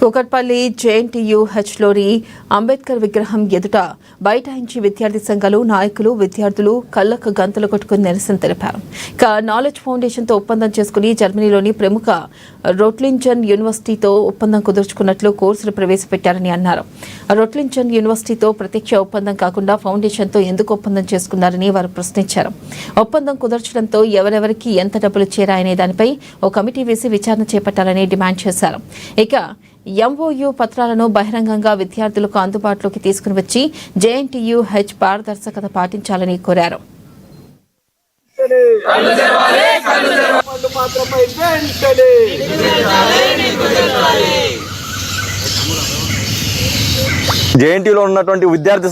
కూకట్పల్లి జేఎన్టీయూహెచ్లోని అంబేద్కర్ విగ్రహం ఎదుట బైఠాయించి విద్యార్థి సంఘాలు నాయకులు విద్యార్థులు కళ్ళకు గంతలు కొట్టుకుని నిరసన తెలిపారు. ఇక నాలెడ్జ్ ఫౌండేషన్తో ఒప్పందం చేసుకుని జర్మనీలోని ప్రముఖ రొట్లింజన్ యూనివర్సిటీతో ఒప్పందం కుదుర్చుకున్నట్లు కోర్సులు ప్రవేశపెట్టారని అన్నారు. రొట్లింజన్ యూనివర్సిటీతో ప్రత్యక్ష ఒప్పందం కాకుండా ఫౌండేషన్తో ఎందుకు ఒప్పందం చేసుకున్నారని వారు ప్రశ్నించారు. ఒప్పందం కుదర్చడంతో ఎవరెవరికి ఎంత డబ్బులు చేరాయనే దానిపై ఓ కమిటీ వేసి విచారణ చేపట్టాలని డిమాండ్ చేశారు. ఇక ఎంఓయూ పత్రాలను బహిరంగంగా విద్యార్థులకు అందుబాటులోకి తీసుకుని వచ్చి జేఎన్టీయూహెచ్ పారదర్శకత పాటించాలని కోరారు. జేఎన్టీలో ఉన్నటువంటి విద్యార్థి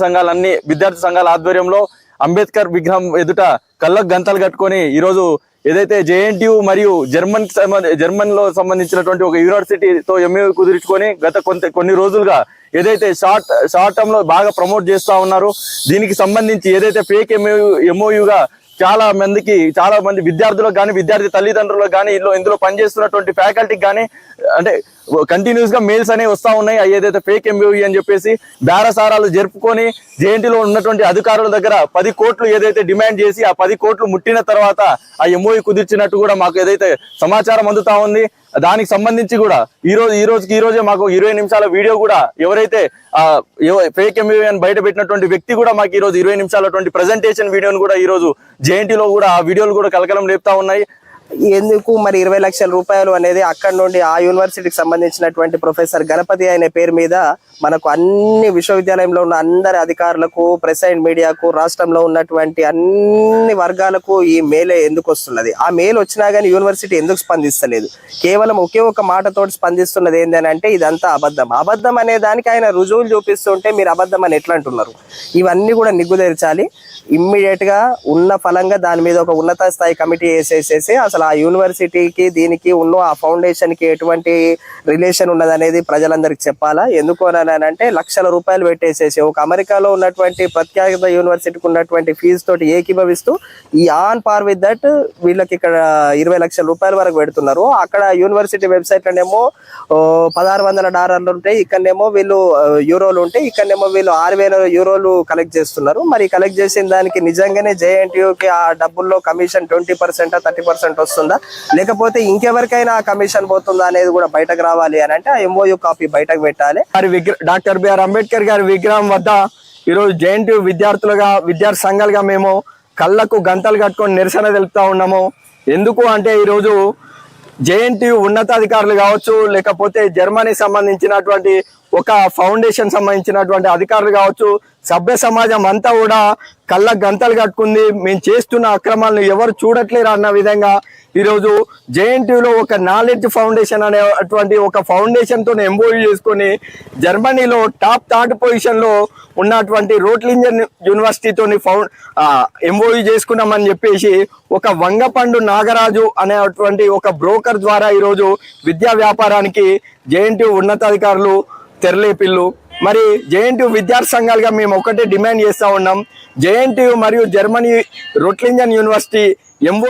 సంఘాల ఆధ్వర్యంలో అంబేద్కర్ విగ్రహం ఎదుట కళ్ళకు గంతలు కట్టుకొని ఈరోజు ఏదైతే జేఎన్టీయూ మరియు జర్మన్లో సంబంధించినటువంటి ఒక యూనివర్సిటీతో ఎంఓయూ కుదుర్చుకొని గత కొన్ని రోజులుగా ఏదైతే షార్ట్ టర్మ్ లో బాగా ప్రమోట్ చేస్తా ఉన్నారు. దీనికి సంబంధించి ఏదైతే ఫేక్ ఎంఓయూగా చాలా మంది విద్యార్థులకు కానీ విద్యార్థి తల్లిదండ్రులకు కానీ ఇందులో పనిచేస్తున్నటువంటి ఫ్యాకల్టీకి కానీ అంటే కంటిన్యూస్ గా మెయిల్స్ అనేవి వస్తా ఉన్నాయి. ఏదైతే ఫేక్ ఎంఓయూ అని చెప్పేసి బేరసారాలు జరుపుకొని జేఎన్టీలో ఉన్నటువంటి అధికారుల దగ్గర 10 కోట్లు ఏదైతే డిమాండ్ చేసి ఆ 10 కోట్లు ముట్టిన తర్వాత ఆ ఎంఓయూ కుదిర్చినట్టు కూడా మాకు ఏదైతే సమాచారం అందుతా ఉంది. దానికి సంబంధించి కూడా ఈ రోజే మాకు 20 నిమిషాల వీడియో కూడా ఎవరైతే ఫేక్ ఎంఓయూ అని బయట పెట్టినటువంటి వ్యక్తి కూడా మాకు ఈ రోజు 20 నిమిషాల ప్రెజెంటేషన్ వీడియోను కూడా ఈ రోజు జేఎన్టీలో కూడా ఆ వీడియోలు కూడా కలకలం రేపుతా ఉన్నాయి. ఎందుకు మరి 20 లక్షల రూపాయలు అనేది అక్కడ నుండి ఆ యూనివర్సిటీకి సంబంధించినటువంటి ప్రొఫెసర్ గణపతి అనే పేరు మీద మనకు అన్ని విశ్వవిద్యాలయంలో ఉన్న అందరి అధికారులకు ప్రెస్ అండ్ మీడియాకు రాష్ట్రంలో ఉన్నటువంటి అన్ని వర్గాలకు ఈ మేలే ఎందుకు వస్తున్నది? ఆ మేలు వచ్చినా కానీ యూనివర్సిటీ ఎందుకు స్పందిస్తలేదు? కేవలం ఒకే ఒక మాటతో స్పందిస్తున్నది ఏంటని అంటే ఇదంతా అబద్ధం అనే దానికి ఆయన రుజువులు చూపిస్తుంటే మీరు అబద్ధం అని ఎట్లా అంటున్నారు? ఇవన్నీ కూడా నిగ్గుదేర్చాలి. ఇమ్మీడియట్ గా ఉన్న ఫలంగా దాని మీద ఒక ఉన్నత స్థాయి కమిటీ వేసేసేసి అసలు ఆ యూనివర్సిటీకి దీనికి ఉన్న ఆ ఫౌండేషన్ కి ఎటువంటి రిలేషన్ ఉన్నది అనేది ప్రజలందరికి చెప్పాలా? ఎందుకు అంటే లక్షల రూపాయలు పెట్టేసేసి ఒక అమెరికాలో ఉన్నటువంటి ప్రఖ్యాత యూనివర్సిటీకి ఉన్నటువంటి ఫీజు తోటి ఏకీభవిస్తూ ఈ ఆన్ పార్ విత్ దట్ వీళ్ళకి ఇక్కడ 20 లక్షల రూపాయల వరకు పెడుతున్నారు. అక్కడ యూనివర్సిటీ వెబ్సైట్ లోనేమో $1600 ఉంటాయి, ఇక్కడనేమో వీళ్ళు యూరోలు ఉంటాయి, ఇక్కడనేమో వీళ్ళు 6000 యూరోలు కలెక్ట్ చేస్తున్నారు. మరి కలెక్ట్ చేసిన దానికి నిజంగానే జేఎన్టీయూకి ఆ డబ్బుల్లో కమిషన్ 20% 30% వస్తుందా, లేకపోతే ఇంకెవరికైనా ఆ కమిషన్ పోతుందా అనేది కూడా బయటకు రావాలి అని అంటే ఆ ఎంఓయూ కాపీ బయటకు పెట్టాలి. డాక్టర్ బిఆర్ అంబేద్కర్ గారి విగ్రహం వద్ద ఈరోజు జేఎన్టీయూ విద్యార్థి సంఘాలుగా మేము కళ్ళకు గంతలు కట్టుకొని నిరసన తెలుపుతా ఉన్నాము. ఎందుకు అంటే ఈరోజు జేఎన్టీయూ ఉన్నతాధికారులు కావచ్చు, లేకపోతే జర్మనీ సంబంధించినటువంటి ఒక ఫౌండేషన్ సంబంధించినటువంటి అధికారులు కావచ్చు, సభ్య సమాజం అంతా కూడా కళ్ళ గంతలు కట్టుకుంది. మేము చేస్తున్న అక్రమాలను ఎవరు చూడట్లేరు అన్న విధంగా ఈరోజు జేఎన్టీయూలో ఒక నాలెడ్జ్ ఫౌండేషన్ అనేటువంటి ఒక ఫౌండేషన్ తో ఎంఓయూ చేసుకొని జర్మనీలో టాప్ 3rd పొజిషన్ లో ఉన్నటువంటి రోట్లింజన్ యూనివర్సిటీతో ఎంఓయూ చేసుకున్నామని చెప్పేసి ఒక వంగపండు నాగరాజు అనేటువంటి ఒక బ్రోకర్ ద్వారా ఈరోజు విద్యా వ్యాపారానికి జేఎన్టీయూ ఉన్నతాధికారులు తెరలేపిల్లు. మరి జేఎన్టీయూ విద్యార్థి సంఘాలుగా మేము ఒకటే డిమాండ్ చేస్తా ఉన్నాం. జేఎన్టీయూ మరియు జర్మనీ రొట్లింజన్ యూనివర్సిటీ ఎంఓ